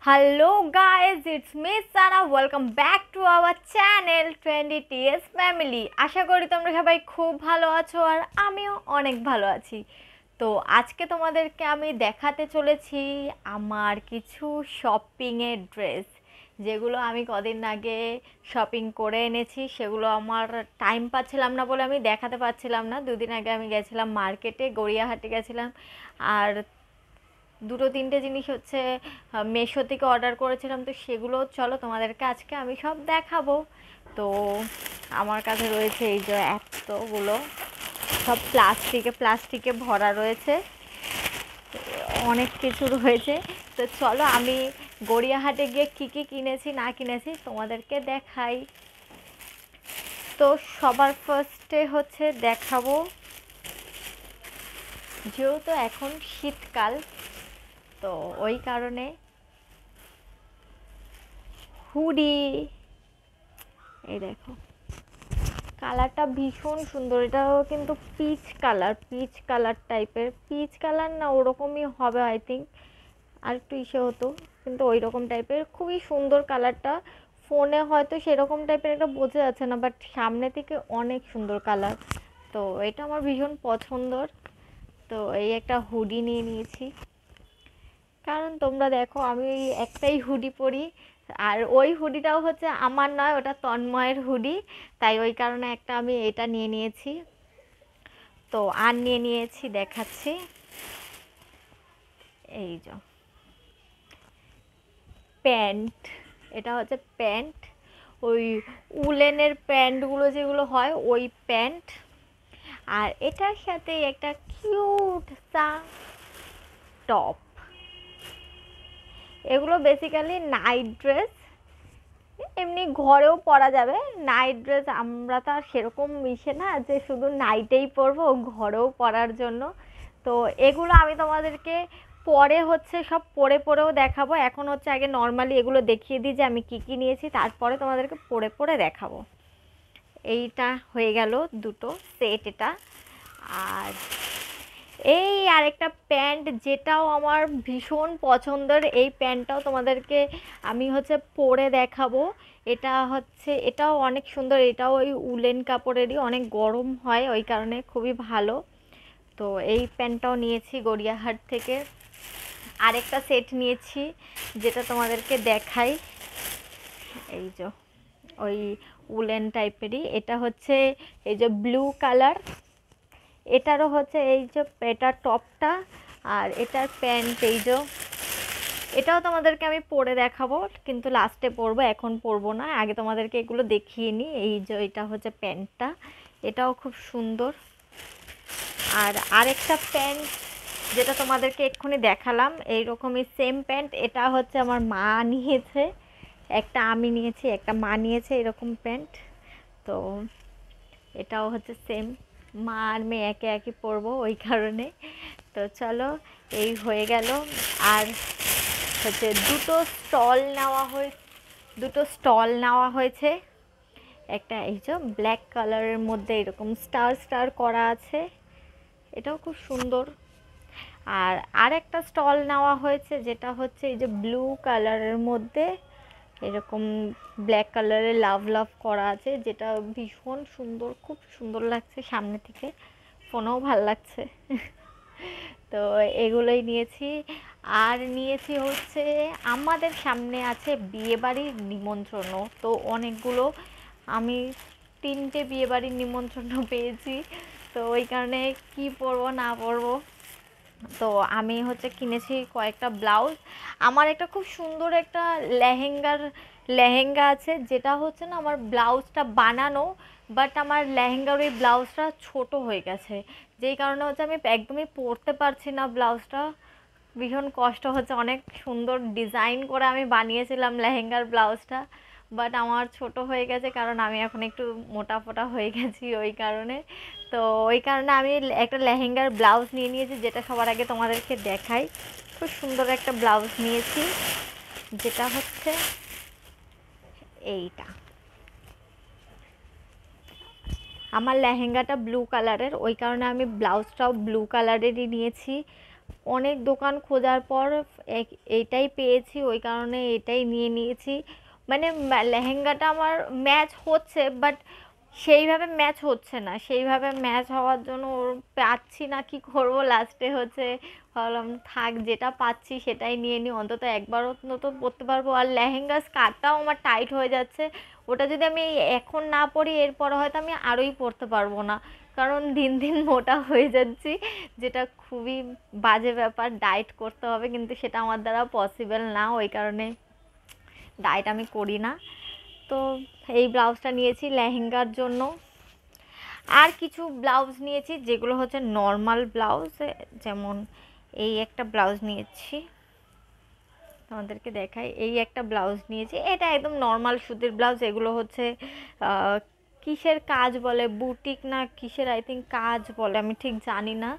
Hello guys, it's me Sana. Welcome back to our channel 20ts family. আশা করি তোমরা সবাই খুব ভালো আছো আর আমিও অনেক ভালো আছি। তো আজকে তোমাদেরকে আমি দেখাতে চলেছি আমার কিছু শপিং এর ড্রেস, যেগুলো আমি কদিন আগে শপিং করে এনেছি। সেগুলো আমার টাইম পাচ্ছিলাম না বলে আমি দেখাতে পারছিলাম না। দুদিন আগে আমি গেছিলাম মার্কেটে, গড়িয়াহাটে গেছিলাম। আর দুটো তিনটে জিনিস হচ্ছে মেশো থেকে অর্ডার করেছিলাম, তো সেগুলো চলো তোমাদেরকে আজকে আমি সব দেখাবো। তো আমার কাছে রয়েছে এই যে এতগুলো, সব প্লাস্টিকে ভরা রয়েছে, অনেক কিছু রয়েছে। তো চলো আমি গড়িয়াহাটে গিয়ে কী কী কিনেছি না কিনেছি তোমাদেরকে দেখাই। তো সবার ফার্স্টে হচ্ছে দেখাবো, যেহেতু এখন শীতকাল, তো ওই কারণে হুডি। এই দেখো, কালারটা ভীষণ সুন্দর। এটাও কিন্তু পিচ কালার টাইপের, পিচ কালার না ওরকমই হবে আই থিঙ্ক, আর একটু ইসে হতো, কিন্তু ওই রকম টাইপের খুবই সুন্দর কালারটা। ফোনে হয়তো সেরকম টাইপের একটা বোঝা যাচ্ছে না, বাট সামনে থেকে অনেক সুন্দর কালার। তো এটা আমার ভীষণ পছন্দর। তো এই একটা হুডি নিয়ে নিয়েছি, কারণ তোমরা দেখো আমি ওই একটাই হুডি পরি, আর ওই হুডিটাও হচ্ছে আমার নয়, ওটা তন্ময়ের হুডি। তাই ওই কারণে একটা আমি এটা নিয়ে নিয়েছি। তো আর নিয়ে নিয়েছি দেখাচ্ছি, এই যে প্যান্ট। এটা হচ্ছে প্যান্ট, ওই উলেনের প্যান্টগুলো যেগুলো হয় ওই প্যান্ট। আর এটার সাথে একটা কিউট সা টপ। এগুলো বেসিক্যালি নাইট ড্রেস, এমনি ঘরেও পরা যাবে। নাইট ড্রেস আমরা তো আর সেরকম মিশে না যে শুধু নাইটেই পরবো, ঘরেও পরার জন্য। তো এগুলো আমি তোমাদেরকে পরে হচ্ছে সব পরে পরেও দেখাবো। এখন হচ্ছে আগে নর্মালি এগুলো দেখিয়ে দিই যে আমি কি কি নিয়েছি, তারপরে তোমাদেরকে পরে পরে দেখাবো। এইটা হয়ে গেল দুটো সেট এটা। আর এই আরেকটা প্যান্ট, যেটাও আমার ভীষণ পছন্দের, এই প্যান্টটাও তোমাদেরকে আমি হচ্ছে পরে দেখাবো। এটা হচ্ছে, এটাও অনেক সুন্দর, এটাও ওই উলেন কাপড়েরই, অনেক গরম হয় ওই কারণে খুবই ভালো। তো এই প্যান্টটাও নিয়েছি গড়িয়াহাট থেকে। আরেকটা সেট নিয়েছি যেটা তোমাদেরকে দেখাই, এই যে ওই উলেন টাইপেরই, এটা হচ্ছে এই যে ব্লু কালার। এটারও হচ্ছে এই যে এটার টপটা আর এটার প্যান্ট, এই যে এটাও তোমাদেরকে আমি পরে দেখাবো, কিন্তু লাস্টে পরবো, এখন পরবো না, আগে তোমাদেরকে এগুলো দেখিয়ে নিই। এই যে এটা হচ্ছে প্যান্টটা, এটাও খুব সুন্দর। আর আরেকটা প্যান্ট যেটা তোমাদেরকে এক্ষুনি দেখালাম, এইরকমই সেম প্যান্ট, এটা হচ্ছে আমার মা নিয়েছে, একটা আমি নিয়েছি, একটা মা নিয়েছে এরকম প্যান্ট। তো এটাও হচ্ছে সেম, মা আর মেয়ে একে একই পরবো ওই কারণে। তো চলো, এই হয়ে গেল। আর হচ্ছে দুটো স্টল নেওয়া হয়েছে। একটা এই যে ব্ল্যাক কালারের মধ্যে এরকম স্টার স্টার করা আছে, এটাও খুব সুন্দর। আর আরেকটা স্টল নেওয়া হয়েছে যেটা হচ্ছে এই যে ব্লু কালারের মধ্যে এরকম ব্ল্যাক কালারের লাভ লাভ করা আছে, যেটা ভীষণ সুন্দর, খুব সুন্দর লাগছে সামনে থেকে, ফোনেও ভাল লাগছে। তো এগুলোই নিয়েছি। আর নিয়েছি হচ্ছে, আমাদের সামনে আছে বিয়েবাড়ির নিমন্ত্রণও, তো অনেকগুলো, আমি 3টে বিয়েবাড়ির নিমন্ত্রণ পেয়েছি। তো ওই কারণে কি পরবো না পরবো, তো আমি হচ্ছে কিনেছি কয়েকটা ব্লাউজ। আমার একটা খুব সুন্দর একটা লেহেঙ্গা আছে, যেটা হচ্ছে না আমার ব্লাউজটা বানানো, বাট আমার লেহেঙ্গার ওই ব্লাউজটা ছোট হয়ে গেছে, যেই কারণে হচ্ছে আমি একদমই পরতে পারছি না ব্লাউজটা, ভীষণ কষ্ট হচ্ছে। অনেক সুন্দর ডিজাইন করে আমি বানিয়েছিলাম লেহেঙ্গার ব্লাউজটা, বাট আমার ছোট হয়ে গেছে, কারণ আমি এখন একটু মোটা ফোটা হয়ে গেছি ওই কারণে। তো ওই কারণে আমি একটা লেহেঙ্গার ব্লাউজ নিয়ে নিয়েছি, যেটা সবার আগে তোমাদেরকে দেখাই। খুব সুন্দর একটা ব্লাউজ নিয়েছি, যেটা হচ্ছে এইটা। আমার লেহেঙ্গাটা ব্লু কালারের, ওই কারণে আমি ব্লাউজটাও ব্লু কালারেরই নিয়েছি। অনেক দোকান খোঁজার পর এইটাই পেয়েছি, ওই কারণে এটাই নিয়ে নিয়েছি। মানে লেহেঙ্গাটা আমার ম্যাচ হচ্ছে, বাট সেইভাবে ম্যাচ হচ্ছে না, সেইভাবে ম্যাচ হওয়ার জন্য ওর পাচ্ছি না, কি করবো, লাস্টে হচ্ছে ভাবলাম থাক, যেটা পাচ্ছি সেটাই নিয়ে নিই, অন্তত একবারও তো পরতে পারবো। আর লেহেঙ্গা স্কার্টটাও আমার টাইট হয়ে যাচ্ছে, ওটা যদি আমি এখন না পরি এরপর হয়তো আমি আরোই পরতে পারবো না, কারণ দিন দিন মোটা হয়ে যাচ্ছি, যেটা খুবই বাজে ব্যাপার। ডায়েট করতে হবে, কিন্তু সেটা আমার দ্বারা পসিবল না, ওই কারণে ডায়েট আমি করি না। তো এই ব্লাউজটা নিয়েছি লেহেঙ্গার জন্য। আর কিছু ব্লাউজ নিয়েছি যেগুলো হচ্ছে নর্মাল ব্লাউজ, যেমন এই একটা ব্লাউজ নিয়েছি, তোমাদেরকে দেখাই। এই একটা ব্লাউজ নিয়েছি, এটা একদম নর্মাল সুতির ব্লাউজ। এগুলো হচ্ছে কিসের কাজ বলে, বুটিক না কিসের, আই থিঙ্ক কাজ বলে, আমি ঠিক জানি না।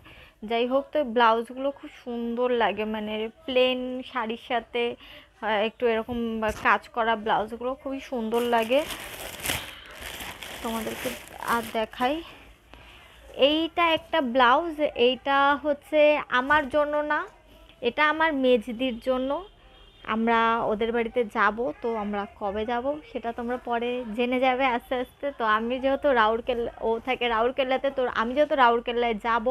যাই হোক, তো ব্লাউজগুলো খুব সুন্দর লাগে, মানে প্লেন শাড়ির সাথে একটু এরকম কাজ করা ব্লাউজগুলো খুবই সুন্দর লাগে। তোমাদেরকে আর দেখাই, এইটা একটা ব্লাউজ, এইটা হচ্ছে আমার জন্য না, এটা আমার মেজদির জন্য। আমরা ওদের বাড়িতে যাব, তো আমরা কবে যাব সেটা তোমরা পরে জেনে যাবে আস্তে আস্তে। তো আমি যেহেতু রাউরকেল্লা, ও থাকে রাউরকেল্লাতে, তো আমি যেহেতু রাউরকেল্লায় যাব,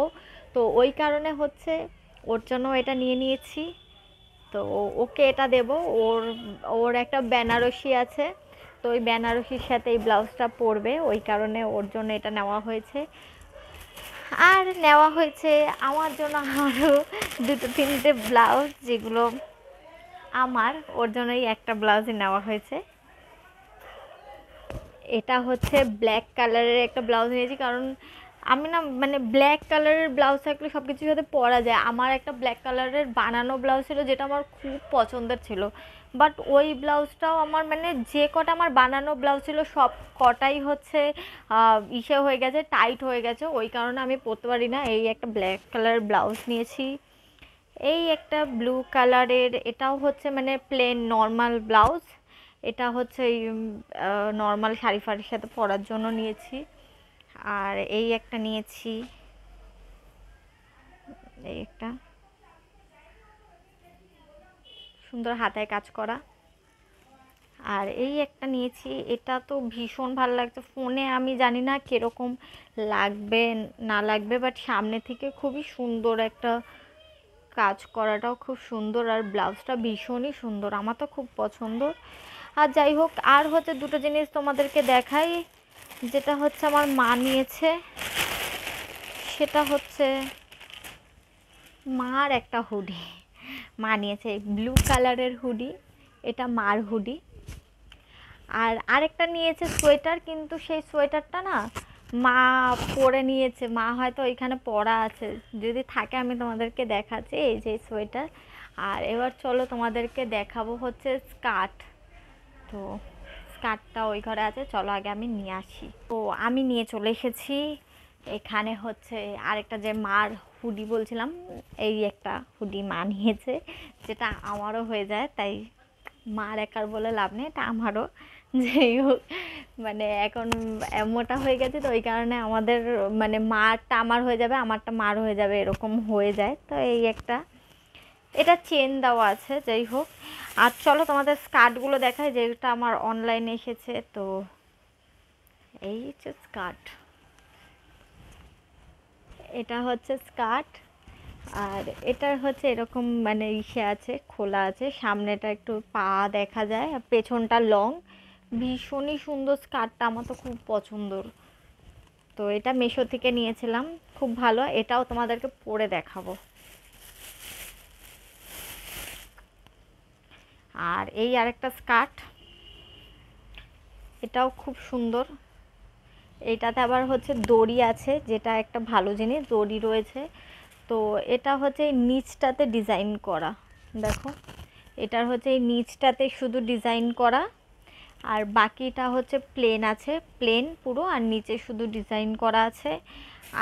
তো ওই কারণে হচ্ছে ওর জন্য এটা নিয়ে নিয়েছি। তো ওকে এটা দেব, ওর ওর একটা বেনারসি আছে, তো ওই বেনারসির সাথে এই ব্লাউজটা পরবে, ওই কারণে ওর জন্য এটা নেওয়া হয়েছে। আর নেওয়া হয়েছে আমার জন্য আরও দুটো তিনটে ব্লাউজ, যেগুলো আমার, ওর জন্যই একটা ব্লাউজই নেওয়া হয়েছে। এটা হচ্ছে ব্ল্যাক কালারের একটা ব্লাউজ নিয়েছি, কারণ আমি না, মানে ব্ল্যাক কালারের ব্লাউজ থাকলে সব কিছুর সাথে পরা যায়। আমার একটা ব্ল্যাক কালারের বানানো ব্লাউজ ছিল, যেটা আমার খুব পছন্দের ছিল, বাট ওই ব্লাউজটাও আমার, মানে যে কটা আমার বানানো ব্লাউজ ছিল সব কটাই হচ্ছে ইসে হয়ে গেছে, টাইট হয়ে গেছে, ওই কারণে আমি পরতে পারি না। এই একটা ব্ল্যাক কালারের ব্লাউজ নিয়েছি। এই একটা ব্লু কালারের, এটাও হচ্ছে মানে প্লেন নর্মাল ব্লাউজ, এটা হচ্ছে নর্মাল শাড়ি ফাড়ির সাথে পরার জন্য নিয়েছি। আর এই একটা নিয়েছি, এই একটা সুন্দর হাতায় কাজ করা। আর এই একটা নিয়েছি, এটা তো ভীষণ ভালো লাগছে, ফোনে আমি জানি না কীরকম লাগবে না লাগবে, বাট সামনে থেকে খুবই সুন্দর, একটা কাজ করাটাও খুব সুন্দর, আর ব্লাউজটা ভীষণই সুন্দর, আমার তো খুব পছন্দ। আর যাই হোক, আর হচ্ছে দুটো জিনিস তোমাদেরকে দেখাই, যেটা হচ্ছে আমার মা নিয়েছে, সেটা হচ্ছে মার একটা হুডি। মা নিয়েছে ব্লু কালারের হুডি, এটা মার হুডি। আর আরেকটা নিয়েছে সোয়েটার, কিন্তু সেই সোয়েটারটা না মা পরে নিয়েছে, মা হয়তো ওইখানে পরা আছে, যদি থাকে আমি তোমাদেরকে দেখাচ্ছি। এই যে সোয়েটার। আর এবার চলো তোমাদেরকে দেখাবো হচ্ছে স্কার্ট। তো স্কার্টটা ওই ঘরে আছে, চলো আগে আমি নিয়ে আসি। তো আমি নিয়ে চলে এসেছি এখানে, হচ্ছে আরেকটা যে মার হুডি বলছিলাম, এই একটা হুডি মা নিয়েছে, যেটা আমারও হয়ে যায়, তাই মার একার বলে লাভ নেই, এটা আমারও। যাই হোক, মানে এখন মোটা হয়ে গেছে, তো ওই কারণে আমাদের মানে মারটা আমার হয়ে যাবে, আমারটা মার হয়ে যাবে, এরকম হয়ে যায়। তো এই একটা, এটা চেন দেওয়া আছে। যাই হোক, আর চলো তোমাদের স্কার্টগুলো দেখায়, যেটা আমার অনলাইনে এসেছে। তো এই হচ্ছে স্কার্ট, এটা হচ্ছে স্কার্ট। আর এটার হচ্ছে এরকম মানে ইসে আছে, খোলা আছে, সামনেটা একটু পা দেখা যায়, আর পেছনটা লং, ভীষণই সুন্দর স্কার্টটা, আমার তো খুব পছন্দর। তো এটা মিশো থেকে নিয়েছিলাম, খুব ভালো, এটাও তোমাদেরকে পরে দেখাবো। আর এই আরেকটা স্কার্ট, এটাও খুব সুন্দর, এইটাতে আবার হচ্ছে দড়ি আছে, যেটা একটা ভালো জিনিস, দড়ি রয়েছে। তো এটা হচ্ছে এই নিচটাতে ডিজাইন করা, দেখো, এটার হচ্ছে এই নিচটাতে শুধু ডিজাইন করা, আর বাকিটা হচ্ছে প্লেন আছে, প্লেন পুরো, আর নিচে শুধু ডিজাইন করা আছে।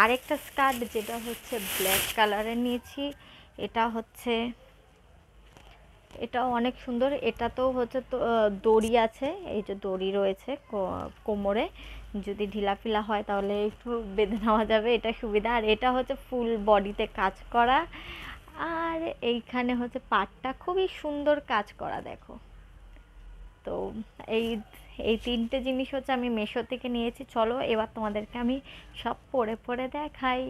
আরেকটা স্কার্ট, যেটা হচ্ছে ব্ল্যাক কালারের নিয়েছি, এটা হচ্ছে, এটাও অনেক সুন্দর, এটাতেও হচ্ছে তো দড়ি আছে, এই যে দড়ি রয়েছে কোমরে, যদি ঢিলাফিলা হয় তাহলে একটু বেঁধে নেওয়া যাবে, এটা সুবিধা। আর এটা হচ্ছে ফুল বডিতে কাজ করা। আর এইখানে হচ্ছে পাটটা খুবই সুন্দর কাজ করা, দেখো। তো এই এই তিনটে জিনিস হচ্ছে আমি মেশো থেকে নিয়েছি। চলো এবার তোমাদেরকে আমি সব পরে পরে দেখাই।